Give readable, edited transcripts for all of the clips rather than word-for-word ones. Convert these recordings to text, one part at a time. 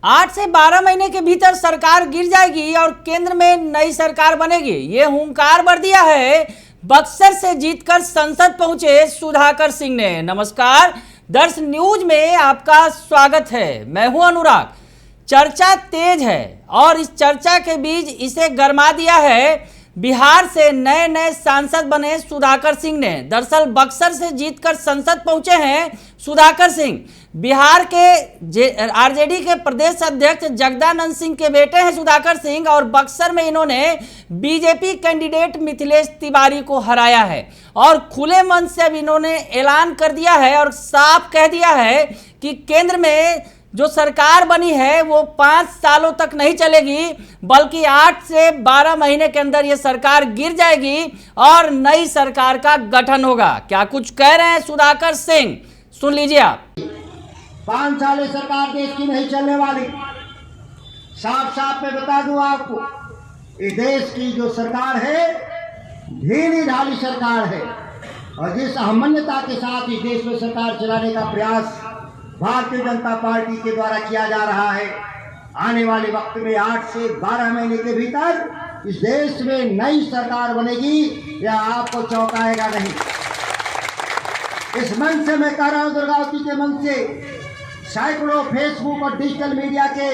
8 से 12 महीने के भीतर सरकार गिर जाएगी और केंद्र में नई सरकार बनेगी, ये हुंकार भर दिया है बक्सर से जीतकर संसद पहुंचे सुधाकर सिंह ने। नमस्कार, दर्श न्यूज में आपका स्वागत है। मैं हूं अनुराग। चर्चा तेज है और इस चर्चा के बीच इसे गरमा दिया है बिहार से नए सांसद बने सुधाकर सिंह ने। दरअसल बक्सर से जीतकर संसद पहुंचे हैं सुधाकर सिंह। बिहार के आरजेडी के प्रदेश अध्यक्ष जगदानंद सिंह के बेटे हैं सुधाकर सिंह और बक्सर में इन्होंने बीजेपी कैंडिडेट मिथिलेश तिवारी को हराया है और खुले मन से अब इन्होंने ऐलान कर दिया है और साफ कह दिया है कि केंद्र में जो सरकार बनी है वो 5 सालों तक नहीं चलेगी, बल्कि 8 से 12 महीने के अंदर ये सरकार गिर जाएगी और नई सरकार का गठन होगा। क्या कुछ कह रहे हैं सुधाकर सिंह, सुन लीजिए आप। 5 साल सरकार देश की नहीं चलने वाली। साफ मैं बता दूं आपको, इस देश की जो सरकार है ढीली ढाली सरकार है और जिस अहमन्यता के साथ इस देश में सरकार चलाने का प्रयास भारतीय जनता पार्टी के द्वारा किया जा रहा है, आने वाले वक्त में 8 से 12 महीने के भीतर इस देश में नई सरकार बनेगी, यह आपको चौंकाएगा नहीं। इस मंच से मैं कह रहा हूं, दुर्गावती के मंच से सैकड़ों फेसबुक और डिजिटल मीडिया के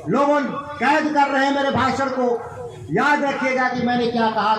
लोगों कैद कर रहे हैं मेरे भाषण को। याद रखिएगा कि मैंने क्या कहा।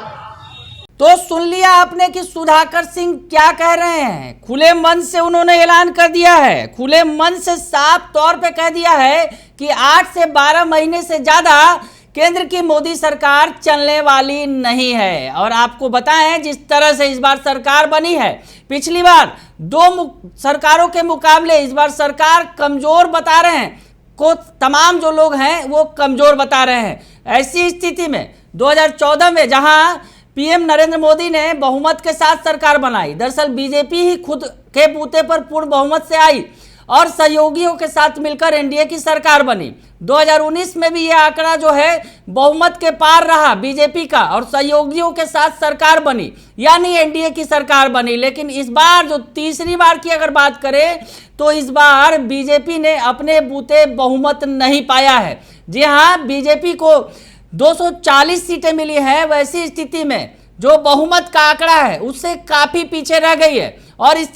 तो सुन लिया आपने कि सुधाकर सिंह क्या कह रहे हैं। खुले मन से उन्होंने ऐलान कर दिया है, खुले मन से साफ तौर पे कह दिया है कि 8 से 12 महीने से ज्यादा केंद्र की मोदी सरकार चलने वाली नहीं है। और आपको बताएं, जिस तरह से इस बार सरकार बनी है, पिछली बार 2 सरकारों के मुकाबले इस बार सरकार कमजोर बता रहे हैं, को तमाम जो लोग हैं वो कमजोर बता रहे हैं। ऐसी स्थिति में 2014 में जहां पीएम नरेंद्र मोदी ने बहुमत के साथ सरकार बनाई, दरअसल बीजेपी ही खुद के बूते पर पूर्ण बहुमत से आई और सहयोगियों के साथ मिलकर एनडीए की सरकार बनी। 2019 में भी यह आंकड़ा जो है बहुमत के पार रहा बीजेपी का और सहयोगियों के साथ सरकार बनी, यानी एनडीए की सरकार बनी। लेकिन इस बार जो तीसरी बार की अगर बात करें तो इस बार बीजेपी ने अपने बूते बहुमत नहीं पाया है। जी हाँ, बीजेपी को 240 सीटें मिली है, वैसी स्थिति में जो बहुमत का आंकड़ा है उससे काफी पीछे रह गई है और इस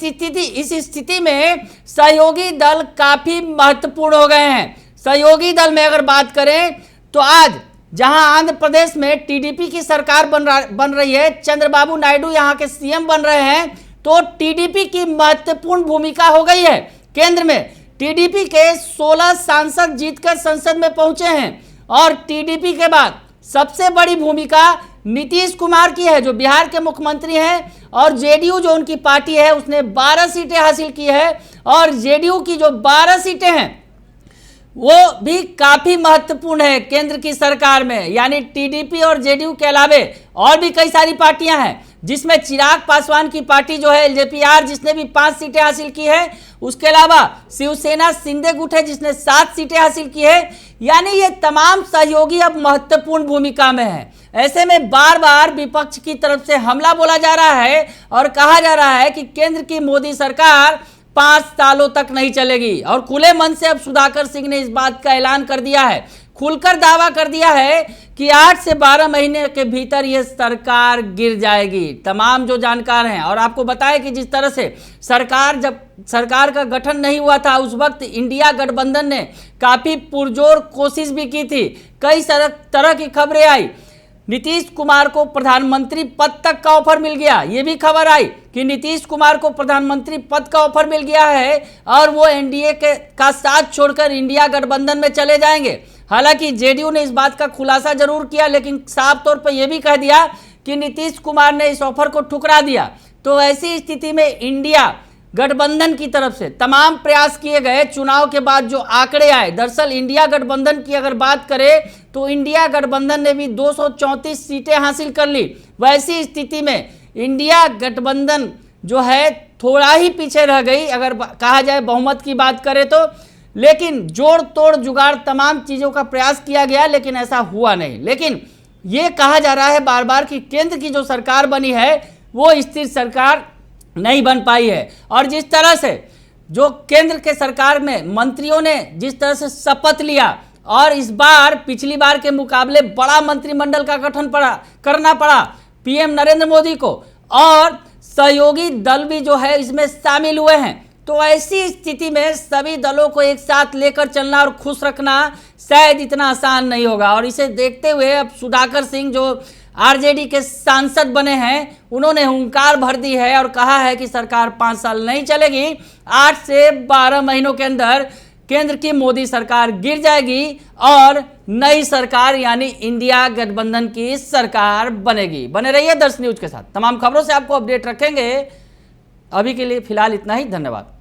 स्थिति में सहयोगी दल काफी महत्वपूर्ण हो गए हैं। सहयोगी दल में अगर बात करें तो आज जहां आंध्र प्रदेश में टीडीपी की सरकार बन रही है, चंद्रबाबू नायडू यहां के सीएम बन रहे हैं, तो टीडीपी की महत्वपूर्ण भूमिका हो गई है। केंद्र में टीडीपी के 16 सांसद जीतकर संसद में पहुंचे हैं और टीडीपी के बाद सबसे बड़ी भूमिका नीतीश कुमार की है जो बिहार के मुख्यमंत्री हैं, और जेडीयू जो उनकी पार्टी है उसने 12 सीटें हासिल की है और जेडीयू की जो 12 सीटें हैं वो भी काफी महत्वपूर्ण है केंद्र की सरकार में। यानी टीडीपी और जेडीयू के अलावे और भी कई सारी पार्टियां हैं, जिसमें चिराग पासवान की पार्टी जो है एलजेपीआर जिसने भी 5 सीटें हासिल की है, उसके अलावा शिवसेना शिंदे गुट है जिसने 7 सीटें हासिल की है। यानी ये तमाम सहयोगी अब महत्वपूर्ण भूमिका में है। ऐसे में बार बार विपक्ष की तरफ से हमला बोला जा रहा है और कहा जा रहा है कि केंद्र की मोदी सरकार 5 सालों तक नहीं चलेगी और खुले मन से अब सुधाकर सिंह ने इस बात का ऐलान कर दिया है, खुलकर दावा कर दिया है कि 8 से 12 महीने के भीतर यह सरकार गिर जाएगी। तमाम जो जानकार हैं, और आपको बताएं कि जिस तरह से जब सरकार का गठन नहीं हुआ था उस वक्त इंडिया गठबंधन ने काफी पुरजोर कोशिश भी की थी। कई तरह की खबरें आई, नीतीश कुमार को प्रधानमंत्री पद तक का ऑफर मिल गया। ये भी खबर आई कि नीतीश कुमार को प्रधानमंत्री पद का ऑफर मिल गया है और वो एनडीए का साथ छोड़कर इंडिया गठबंधन में चले जाएंगे। हालांकि जेडीयू ने इस बात का खुलासा जरूर किया, लेकिन साफ तौर पर यह भी कह दिया कि नीतीश कुमार ने इस ऑफर को ठुकरा दिया। तो ऐसी स्थिति में इंडिया गठबंधन की तरफ से तमाम प्रयास किए गए। चुनाव के बाद जो आंकड़े आए, दरअसल इंडिया गठबंधन की अगर बात करें तो इंडिया गठबंधन ने भी 234 सीटें हासिल कर ली। वैसी स्थिति में इंडिया गठबंधन जो है थोड़ा ही पीछे रह गई अगर कहा जाए बहुमत की बात करें तो। लेकिन जोड़ तोड़ जुगाड़ तमाम चीज़ों का प्रयास किया गया, लेकिन ऐसा हुआ नहीं। लेकिन ये कहा जा रहा है बार बार कि केंद्र की जो सरकार बनी है वो स्थिर सरकार नहीं बन पाई है। और जिस तरह से जो केंद्र के सरकार में मंत्रियों ने जिस तरह से शपथ लिया और इस बार पिछली बार के मुकाबले बड़ा मंत्रिमंडल का गठन करना पड़ा पीएम नरेंद्र मोदी को, और सहयोगी दल भी जो है इसमें शामिल हुए हैं। तो ऐसी स्थिति में सभी दलों को एक साथ लेकर चलना और खुश रखना शायद इतना आसान नहीं होगा। और इसे देखते हुए अब सुधाकर सिंह जो आरजेडी के सांसद बने हैं, उन्होंने हुंकार भर दी है और कहा है कि सरकार 5 साल नहीं चलेगी, 8 से 12 महीनों के अंदर केंद्र की मोदी सरकार गिर जाएगी और नई सरकार यानी इंडिया गठबंधन की सरकार बनेगी। बने रहिए दर्श न्यूज के साथ, तमाम खबरों से आपको अपडेट रखेंगे। अभी के लिए फिलहाल इतना ही, धन्यवाद।